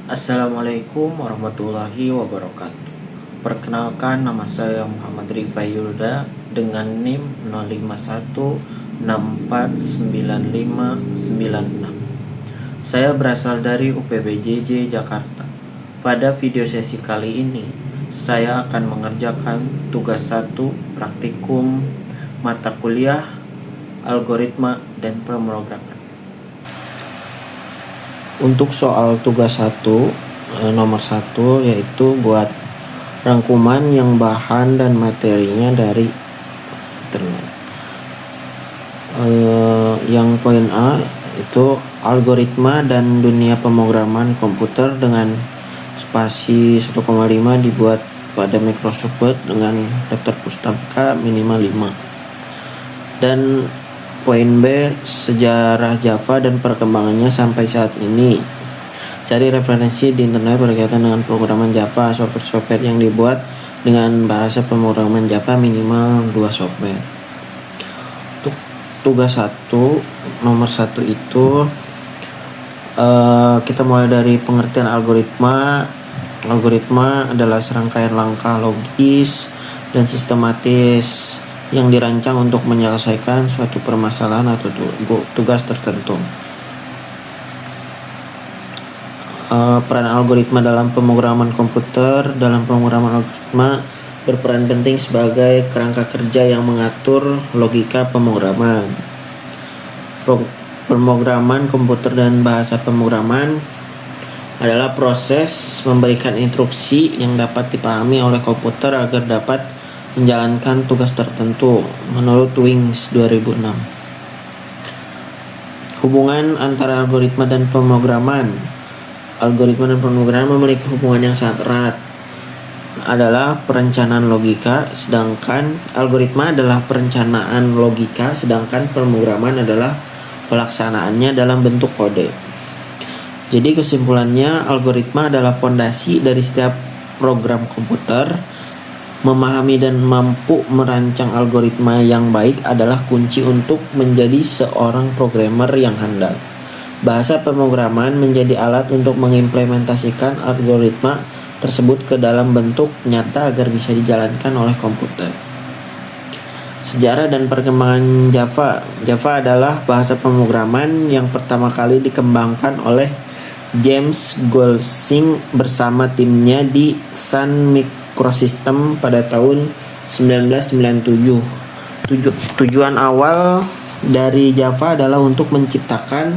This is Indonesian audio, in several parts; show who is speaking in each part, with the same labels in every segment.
Speaker 1: Assalamualaikum warahmatullahi wabarakatuh. Perkenalkan, nama saya Muhammad Rifai Yulda dengan NIM 0516495596. Saya berasal dari UPBJJ Jakarta. Pada video sesi kali ini, saya akan mengerjakan tugas 1 praktikum mata kuliah algoritma dan pemrograman. Untuk soal tugas 1 nomor 1 yaitu buat rangkuman yang bahan dan materinya dari internet. Yang poin A itu algoritma dan dunia pemrograman komputer dengan spasi 1,5 dibuat pada Microsoft Word dengan daftar pustaka minimal 5. Dan poin B, sejarah Java dan perkembangannya sampai saat ini. Cari referensi di internet berkaitan dengan pemrograman Java, software yang dibuat dengan bahasa pemrograman Java minimal 2 software. Untuk tugas 1 nomor 1 itu kita mulai dari pengertian algoritma. Algoritma adalah serangkaian langkah logis dan sistematis yang dirancang untuk menyelesaikan suatu permasalahan atau tugas tertentu. Peran algoritma dalam pemrograman komputer. Dalam pemrograman algoritma berperan penting sebagai kerangka kerja yang mengatur logika pemrograman. Pemrograman komputer dan bahasa pemrograman adalah proses memberikan instruksi yang dapat dipahami oleh komputer agar dapat menjalankan tugas tertentu menurut Wings 2006. Hubungan antara algoritma dan pemrograman. Algoritma dan pemrograman memiliki hubungan yang sangat erat. Adalah perencanaan logika, sedangkan algoritma adalah perencanaan logika, sedangkan pemrograman adalah pelaksanaannya dalam bentuk kode. Jadi kesimpulannya, algoritma adalah fondasi dari setiap program komputer. Memahami dan mampu merancang algoritma yang baik adalah kunci untuk menjadi seorang programmer yang handal. Bahasa pemrograman menjadi alat untuk mengimplementasikan algoritma tersebut ke dalam bentuk nyata agar bisa dijalankan oleh komputer. Sejarah dan perkembangan Java. Java adalah bahasa pemrograman yang pertama kali dikembangkan oleh James Gosling bersama timnya di Sun Microsystem pada tahun 1997. Tujuan awal dari Java adalah untuk menciptakan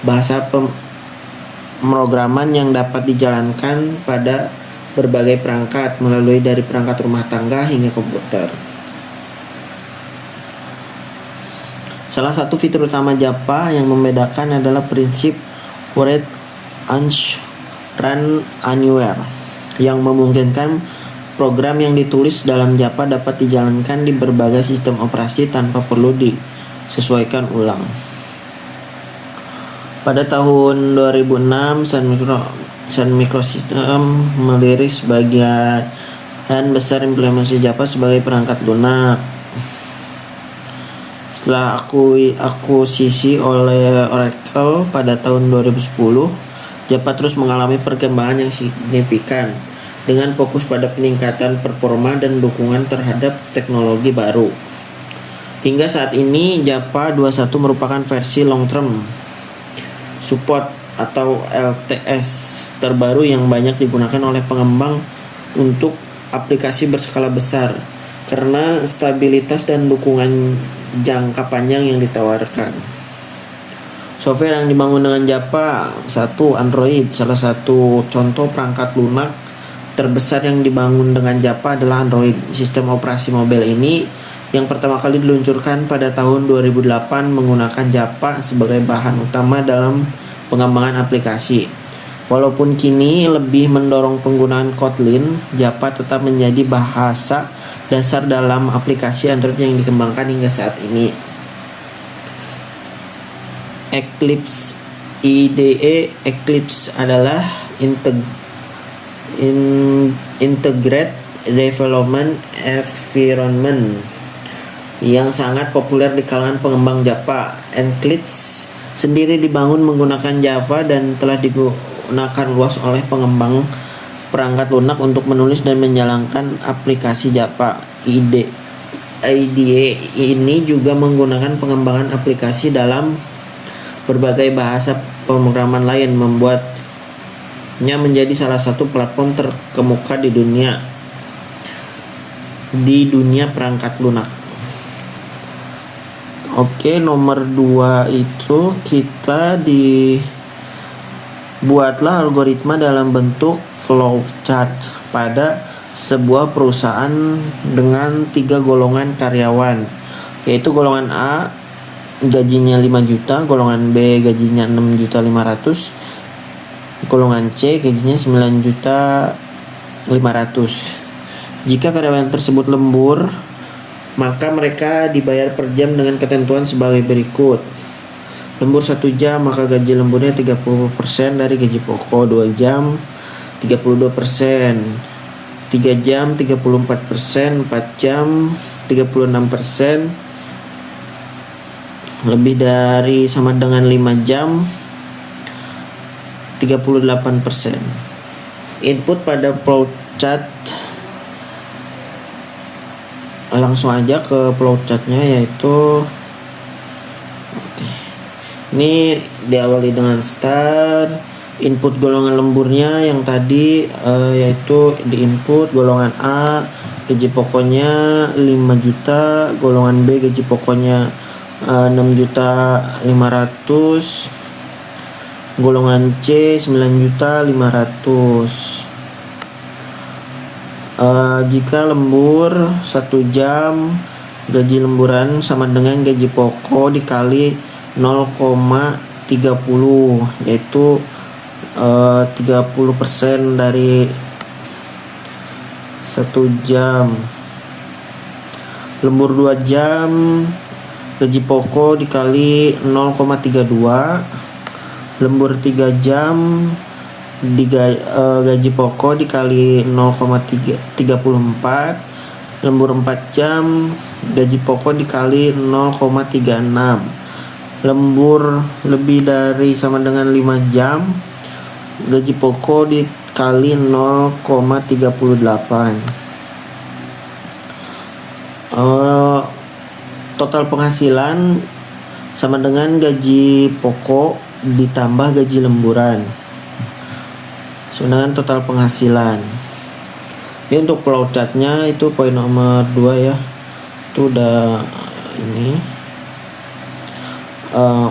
Speaker 1: bahasa pemrograman yang dapat dijalankan pada berbagai perangkat, melalui dari perangkat rumah tangga hingga komputer. Salah satu fitur utama Java yang membedakan adalah prinsip Read Once, Run Anywhere, yang memungkinkan program yang ditulis dalam Java dapat dijalankan di berbagai sistem operasi tanpa perlu disesuaikan ulang. Pada tahun 2006, Sun Microsystem meliris sebagian besar implementasi Java sebagai perangkat lunak. Setelah akuisisi oleh Oracle pada tahun 2010, Java terus mengalami perkembangan yang signifikan dengan fokus pada peningkatan performa dan dukungan terhadap teknologi baru. Hingga saat ini, Java 21 merupakan versi long term support atau LTS terbaru yang banyak digunakan oleh pengembang untuk aplikasi berskala besar karena stabilitas dan dukungan jangka panjang yang ditawarkan. Software yang dibangun dengan Java. 1. Android. Salah satu contoh perangkat lunak terbesar yang dibangun dengan Java adalah Android. Sistem operasi mobile ini yang pertama kali diluncurkan pada tahun 2008 menggunakan Java sebagai bahan utama dalam pengembangan aplikasi. Walaupun kini lebih mendorong penggunaan Kotlin, Java tetap menjadi bahasa dasar dalam aplikasi Android yang dikembangkan hingga saat ini. Eclipse IDE. Eclipse adalah Integrated Development Environment yang sangat populer di kalangan pengembang Java. Eclipse sendiri dibangun menggunakan Java dan telah digunakan luas oleh pengembang perangkat lunak untuk menulis dan menjalankan aplikasi Java. IDE ini juga menggunakan pengembangan aplikasi dalam berbagai bahasa pemrograman lain, membuatnya menjadi salah satu platform terkemuka di dunia perangkat lunak. Oke, nomor 2 itu kita dibuatlah algoritma dalam bentuk flowchart pada sebuah perusahaan dengan 3 golongan karyawan, yaitu golongan A gajinya 5 juta, golongan B gajinya 6.500.000, golongan C gajinya 9.500.000. Jika karyawan tersebut lembur, maka mereka dibayar per jam dengan ketentuan sebagai berikut. Lembur 1 jam, maka gaji lemburnya 30% dari gaji pokok. 2 jam 32%, 3 jam 34%, 4 jam 36%, lebih dari sama dengan 5 jam 38%. Input pada flowchart, langsung aja ke flowchartnya, yaitu ini diawali dengan start. Input golongan lemburnya yang tadi yaitu di input golongan A gaji pokoknya 5 juta, golongan B gaji pokoknya 6.500.000, golongan C 9.500.000. Jika lembur 1 jam, gaji lemburan sama dengan gaji pokok dikali 0,30, yaitu 30% dari 1 jam. Lembur 2 jam, gaji pokok dikali 0,32. Lembur 3 jam, gaji pokok dikali 0,34. Lembur 4 jam, gaji pokok dikali 0,36. Lembur lebih dari sama dengan 5 jam, gaji pokok dikali 0,38. Total penghasilan sama dengan gaji pokok ditambah gaji lemburan, dengan total penghasilan. Ini untuk flowchartnya itu poin nomor 2 ya, itu udah ini.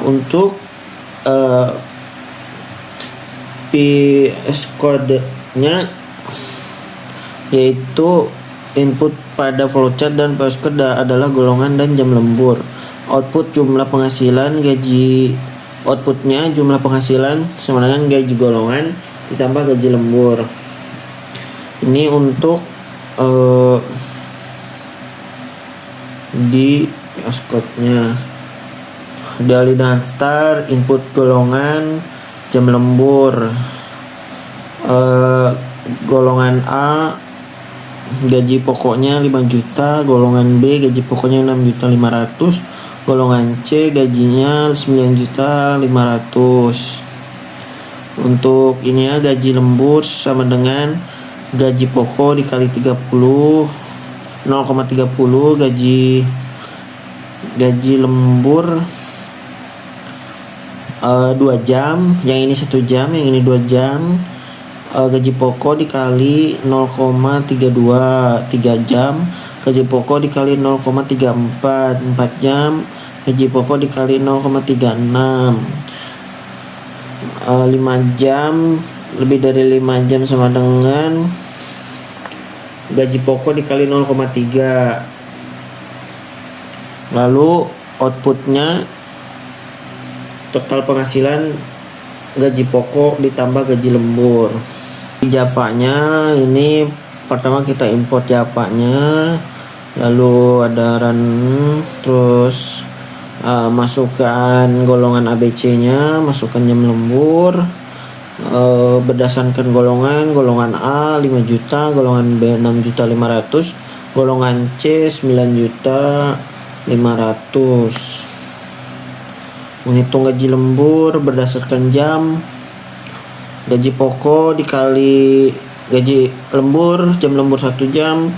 Speaker 1: Untuk PS code-nya, yaitu input pada flowchart dan PS code adalah golongan dan jam lembur. Output jumlah penghasilan outputnya jumlah penghasilan sama dengan gaji golongan ditambah gaji lembur. Ini untuk di PS code-nya. Diawali dengan start, input golongan, jam lembur. Golongan A gaji pokoknya 5 juta, golongan B gaji pokoknya 6.500.000, golongan C gajinya 9.500.000. Untuk ini ya, gaji lembur sama dengan gaji pokok dikali 0,30 gaji lembur 2 jam, yang ini 1 jam, yang ini 2 jam. Gaji pokok dikali 0,32 3 jam, gaji pokok dikali 0,34 4 jam, gaji pokok dikali 0,36 5 jam, lebih dari 5 jam sama dengan gaji pokok dikali 0,3. Lalu outputnya total penghasilan gaji pokok ditambah gaji lembur. Java-nya ini pertama kita import Java-nya, lalu ada run, terus masukkan golongan ABC-nya, masukkan jam lembur, berdasarkan golongan A 5 juta, golongan B 6.500.000, golongan C 9.500.000. Menghitung gaji lembur berdasarkan jam, Gaji pokok dikali gaji lembur, jam lembur 1 jam,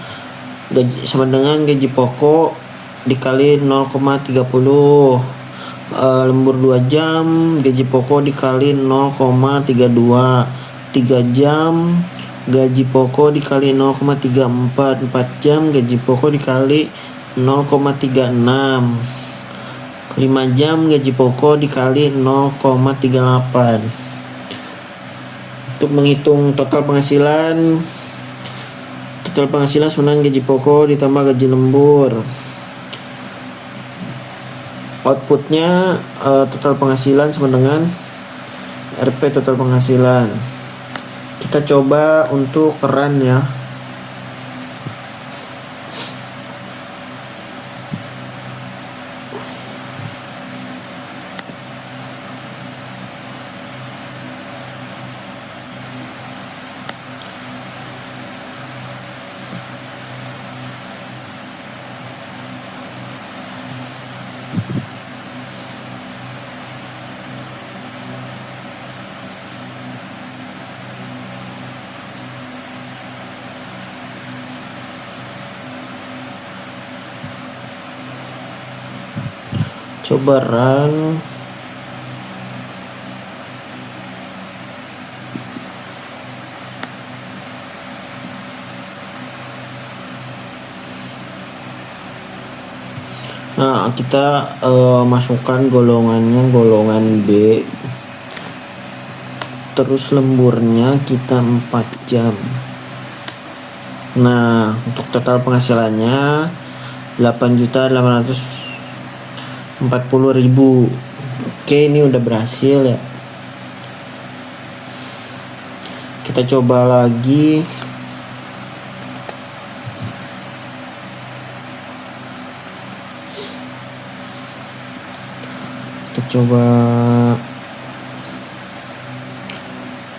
Speaker 1: gaji sama dengan gaji pokok dikali 0,30. Lembur 2 jam, gaji pokok dikali 0,32. 3 jam, gaji pokok dikali 0,34. 4 jam, gaji pokok dikali 0,36. 5 jam, gaji pokok dikali 0,38. Untuk menghitung total penghasilan sebenarnya gaji pokok ditambah gaji lembur. Outputnya total penghasilan sama dengan RP total penghasilan. Kita coba untuk keran ya. Coba run. Nah, kita masukkan golongannya golongan B. Terus lemburnya kita 4 jam. Nah, untuk total penghasilannya 8.840.000. Oke, ini udah berhasil ya. Kita coba lagi. Kita coba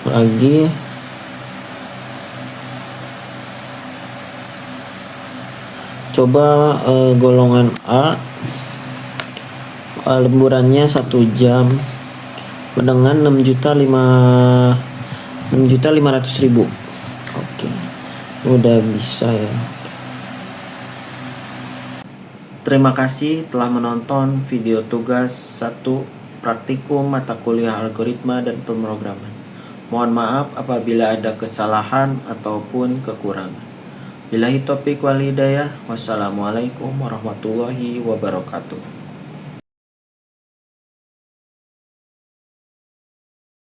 Speaker 1: lagi. Coba golongan A, lemburannya 1 jam dengan 6.500.000. Oke, udah bisa ya. Terima kasih telah menonton video tugas 1 praktikum mata kuliah algoritma dan pemrograman. Mohon maaf apabila ada kesalahan ataupun kekurangan. Billahi taufiq wal hidayah. Wassalamualaikum warahmatullahi wabarakatuh.